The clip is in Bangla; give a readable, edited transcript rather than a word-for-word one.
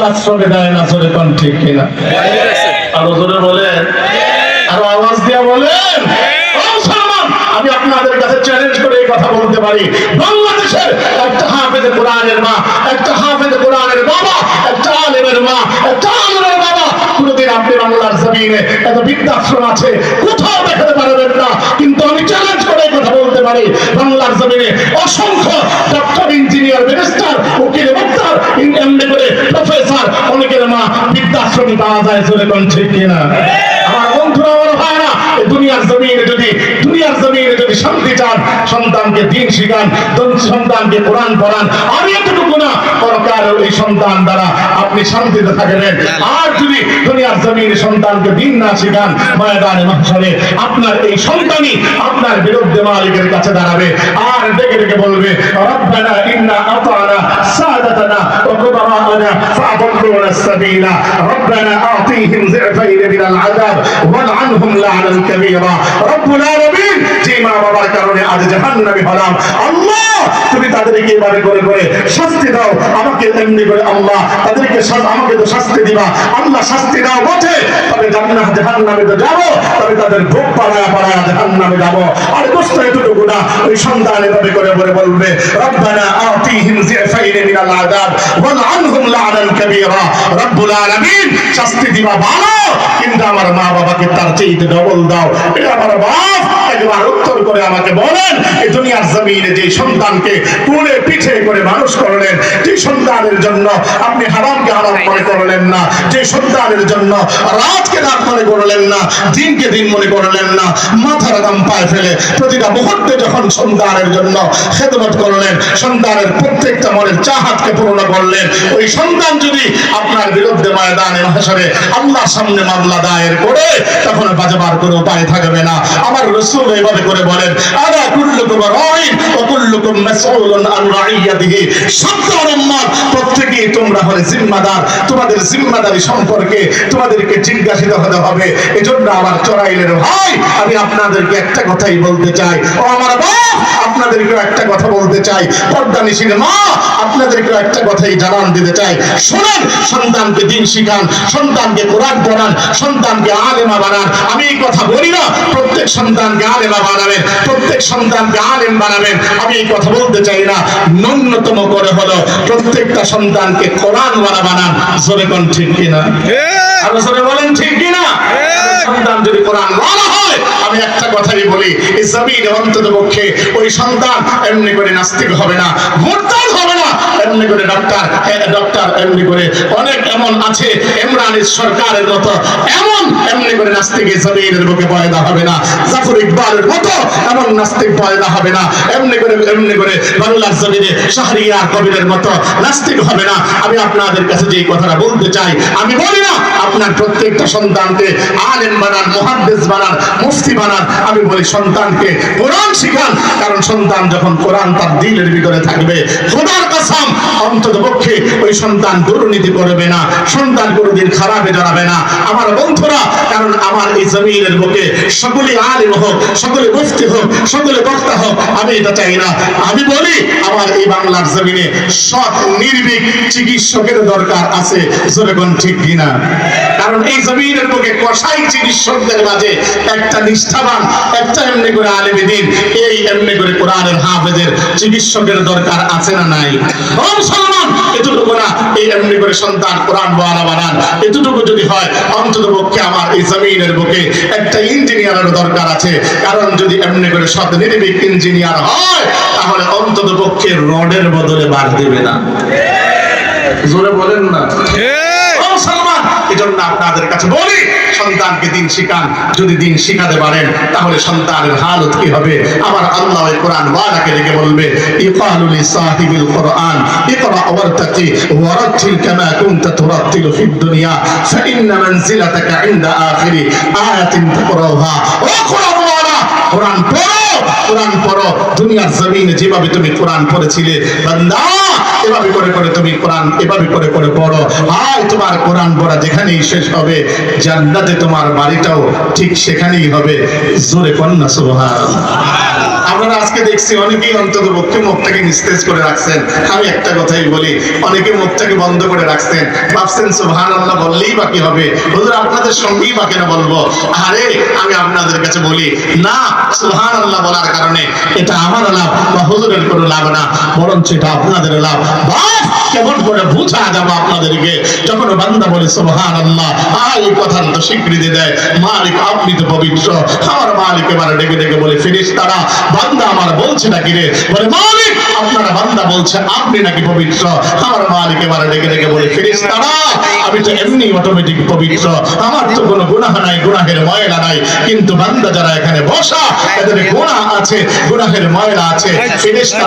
বৃদ্ধাশ্রমে দেয় না, জোরে কোন ঠিক কিনা? আরো জোরে বলেন, আরো আওয়াজ দিয়া বলেন। আমি আপনাদের কাছে চ্যালেঞ্জ করে এই কথা বলতে পারি, বাংলাদেশের একটা হাফেজে কোরআনের মা, একটা হাফেজে কোরআনের বাবা, একটা আলেমের মা, একটা আলেমের বাবা কোনদিন আপনি বাংলার জমিনে এত বৃদ্ধাশ্রম আছে কোথাও দেখাতে পারবেন না। কিন্তু আমি চ্যালেঞ্জ করে এই কথা বলতে পারি, বাংলার জমিনে অসংখ্য ডক্টর, ইঞ্জিনিয়ার, মিনিস্টার, উকিল, ডাক্তার, এমনি করে প্রফেসর, অনেকের মা বৃদ্ধাশ্রমে পাওয়া যায়, জোরে কোন ঠিক কিনা? আমার বন্ধুরা, আমার ভাইরা, দুনিয়ার জমিনে যদি শান্তি চান, সন্তানকে দিন শিখান, সন্তানকে কোরআন পড়ান। আর এতটুকু না, পরকাল এই সন্তান দ্বারা আপনি শান্তিতে থাকবেন। আর যদি দুনিয়ার জমিনে সন্তানকে দিন না শিখান, ময়দানে মাহশরে আপনার এই সন্তানই আপনার বিরুদ্ধে মালিকের কাছে দাঁড়াবে আর ডেকে ডেকে বলবে, রব্বানা ইন্না আতানা সাদাতানা ওয়া কুবারানা ফাআদুল্লুনা আস-সাবিলা রব্বানা আতিহিম যিফাইন মিনাল আযাব ওয়ালআনহুম লা'নান কাবীরা। রব্বুল আলামিন, যে মা বাবার কারণে আজ জাহান্নামী হলাম, আল্লাহ তুমি তাদেরকে এভাবে করে করে শাস্তি দাও, আমাকে এমনি করে আল্লাহ তাদেরকে আমাকে তো শাস্তি দিবা, আল্লাহ শাস্তি দাও বটে, তবে জাহান্নামে তো যাবো, তবে তাদের ভোগ পাড়ায় পাড়ায় জাহান্নামে যাবো। আর দোস্ত এতটুকু না, ওই সন্তান এভাবে করে করে বলবে, রব্বানা আতিহিম যিফাইন মিনাল আযাব ওয়ালআনহুম লা'নান কাবীরা। রব্বুল আলামিন, শাস্তি দিবা ভালো, কিন্তু আমার মা বাবাকে তার চেয়ে ডবল দাও। এটা আমার বাপ একবার উত্তর করে আমাকে বলেন, এই দুনিয়ার জমিনে যে সন্তানকে কোলে পিঠে করে মানুষ করলেন, যে সন্তানের জন্য আপনি হারামকে হারাম মনে করলেন না, যে সন্তানের জন্য রাতকে রাত মনে করলেন না, দিনকে দিন মনে করলেন না, মাথার দাম পায়ে ফেলে প্রতিটা মুহূর্তে যখন সন্তানের জন্য খেদমত করলেন, সন্তানের প্রত্যেকটা মনের চাহাতকে পূরণ করলেন, ওই সন্তান যদি আপনার বিরুদ্ধে ময়দানে মাহশরে আল্লাহর সামনে মামলা দায়ের করে, তখন বাজাবার কোনো উপায় থাকবে না। আমার রাসূল এইভাবে করে বলেন, আলা কুল্লুকুম রাঈন ওয়া কুল্লুকুম মাসউলুন আন রাইয়াতিহি। সত্তর উম্মত, প্রত্যেকেই তোমরা হলে জিম্মাদার, তোমাদের জিম্মাদারি সম্পর্কে তোমাদেরকে জিজ্ঞাসিত হতে হবে। এজন্য আমার চড়াইলের ভাই, আমি আপনাদেরকে একটা কথাই বলতে চাই, ও আমার বাপ আপনাদেরকে একটা কথা বলতে চাই, পর্দানিশীল মা আপনাদেরকে একটা কথাই জানান দিতে চাই, শুনুন, সন্তানকে দিন শিখান, সন্তানকে কোরআন পড়ান, সন্তানকে আলেমা বানান। আমি এই কথা বলি না প্রত্যেক সন্তানকে আলেমা বানাবেন, প্রত্যেক সন্তানকে আলেম বানাবেন, আমি এই কথা বলতে চাই না। ন্যূনতম করে হলো প্রত্যেকটা সন্তানকে কোরআন ওয়ালা বানান, জোরে কোন ঠিক কিনা? আলোচনা বলেন ঠিক কিনা? সন্তান যদি কোরআন ওয়ালা হয়, আমি একটা কথাই বলি, এই জমিনে অন্ততপক্ষে ওই সন্তান এমনি করে নাস্তিক হবে না, মুরতাদ হবে না, এমনি করে ডক্টর এমনি করে অনেক এমন আছে, ইমরানের সরকারের মতো এমনি করে নাস্তিক এই জমিনের বুকে পয়দা হবে না, জাফর ইকবালের মতো এমন নাস্তিক পয়দা হবে না, এমনি করে বাংলার জমিনে শাহরিয়ার কবিরের মতো নাস্তিক হবে না। আমি আপনাদের কাছে যে কথাটা বলতে চাই, আমি বলি না আপনার প্রত্যেকটা সন্তানকে আলেম বানান, মুহাদ্দিস বানান, মুফতি বানান, আমি বলি সন্তানকে কোরআন শিখান, কারণ সন্তান যখন কোরআন তার দিলের ভিতরে থাকবে, খোদার কসম অন্ততপক্ষে ওই সন্তান দুর্নীতি করবে না, সন্তান কোনোদিন খারাপে জড়াবে না। আমার বন্ধুরা, কারণ আমার এই জমিনের বুকে সকলে আলেম হোক, সকলে মুফতি হোক, সকলে বক্তা হোক, আমি এটা চাই না। আমি বলি আমার এই বাংলার জমিনে সৎ নির্ভীক চিকিৎসকের দরকার আছে, জোরে কোন ঠিক কিনা? কারণ এই জমিনের বুকে কসাই চিকিৎসকদের মাঝে একটা নিষ্ঠাবান, একটা এমনি করে আলেমে দ্বীন, এই এমনি করে কোরআনের হাফেজের চিকিৎসকের দরকার আছে না নাই? ও মুসলমান, এতটুকু না, এই এমনি করে সন্তান কোরআন ওয়ালা বানান, এতটুকু যদি হয়, অন্ততপক্ষে আমার এই জমিনের বুকে একটা ইঞ্জিনিয়ারের দরকার আছে। কারণ যদি এমনি করে সৎ নির্ভীক ইঞ্জিনিয়ার হয়, তাহলে অন্ততপক্ষে রডের বদলে বার দেবে না, জোরে বলেন না? এজন্য আপনাদের কাছে বলি, সন্তানকে দিন শিখান। যদি দিন শিখাতে পারেন, তাহলে সন্তানের হালত কি হবে? আমার আল্লাহ কোরআন ওয়ালাকে রেখে বলবে, ইকালু লিসাহিবিল কোরআন ইকরা ওয়ারতাকি ওয়ারাতিল কামা কুনতা তুরাতিলু ফিদ দুনিয়া ফাইন্না মানজিলাতাকা ইনদা আখিরি আয়াতিন তাকরাউহা। ও কোরআন ওয়ালা, কোরআন পড়ো, কোরআন পড়ো। দুনিয়ার জমিনে যেভাবে তুমি কোরআন পড়েছিলে বান্দা, এভাবে করে করে তুমি কোরআন এভাবে করে করে পড়ো। আর তোমার কোরআন পড়া যেখানেই শেষ হবে, জান্নাতে তোমার বাড়িটাও ঠিক সেখানেই হবে। জোরে কন্যা সুবহানাল্লাহ। আপনারা আজকে দেখছি অনেকেই অন্তত পক্ষে মুখটাকে নিস্তেজ করে রাখছেন। আমি একটা কথাই বলি, অনেকে মুখটাকে বন্ধ করে রাখছেন, ভাবছেন সুবহানাল্লাহ বললেই বাকি হবে, হুজুর আপনাদের সঙ্গেই বা কেন বলবো। আরে আমি আপনাদের কাছে বলি না, সুবহানাল্লাহ বলার কারণে এটা আমার লাভ বা হুজুরের কোনো লাভ না, বরঞ্চ এটা আপনাদের লাভ। বাস কেমন করে বুঝা যাবে আপনাদেরকে, যখন বান্দা বলে সুবহানাল্লাহ, এই কথার তো স্বীকৃতি দেয় মালিক আপনি তো পবিত্র। আমার মালিক এবারে ডেকে ডেকে বলে ফেরেশতারা, বান্দা আমার বলছে নাকি রে, বলে মালিক আপনারা বান্দা বলছে আপনি নাকি পবিত্র। আমার মালিক এবারে ডেকে ডেকে বলে ফেরেশতারা, আমি তো এমনি অটোমেটিক পবিত্র, আমার তো কোনো গুনাহ নাই, গুনাহের ময়লা নাই, কিন্তু বান্দা যারা এখানে বসা এদের গুনাহ আছে, গুনাহের ময়লা আছে। ফেরেশতারা